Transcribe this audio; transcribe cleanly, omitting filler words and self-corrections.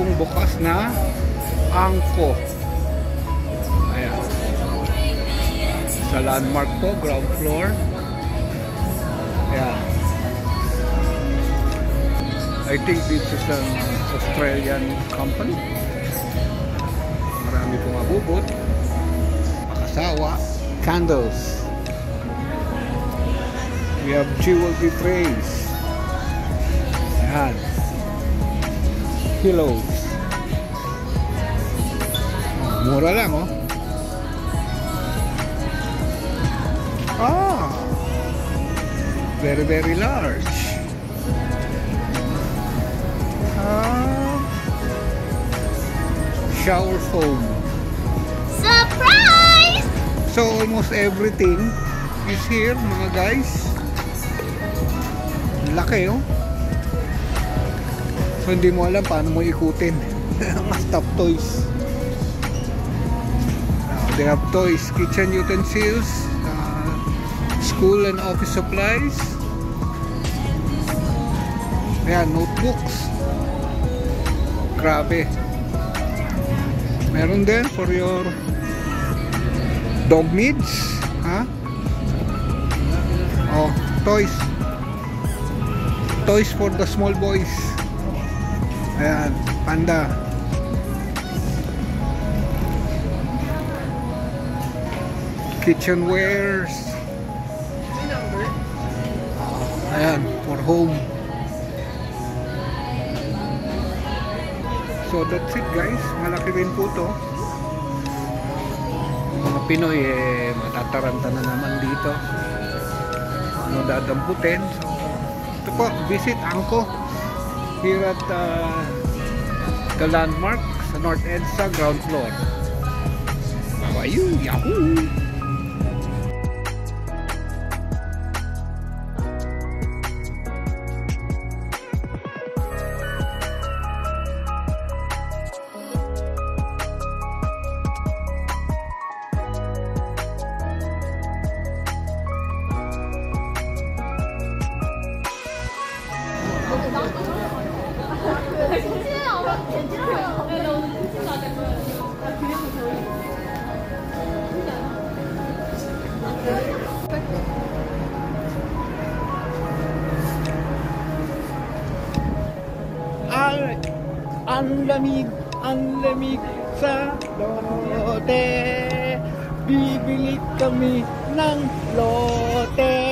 bagong bukas na Angko. Ayan. Sa landmark po, ground floor. Ayan. I think this is an Australian company. Marami pong abubot. Pakasawa. Candles. We have jewelry trays. Ayan. Pillows. Mura lang, oh. Ah, very, very large. Shower foam. Surprise! So almost everything is here, mga guys. Laki, oh. So hindi mo alam paano mo ikutin. Mga stuff toys. They have toys, kitchen utensils, school and office supplies. Ayan, notebooks. Grabe. Meron din for your dog needs. Ha? Oh, toys. Toys for the small boys. Ayan, panda. Kitchenwares. Ayan, for home. So that's it, guys. Malaki rin po to. Mga Pinoy matataranta na naman dito. Ano dadamputin. So ito po, visit Angko here at the landmark sa North EDSA ground floor. Bye-bye, yahoo! Ang lamig sa lote. Bibili kami ng lote.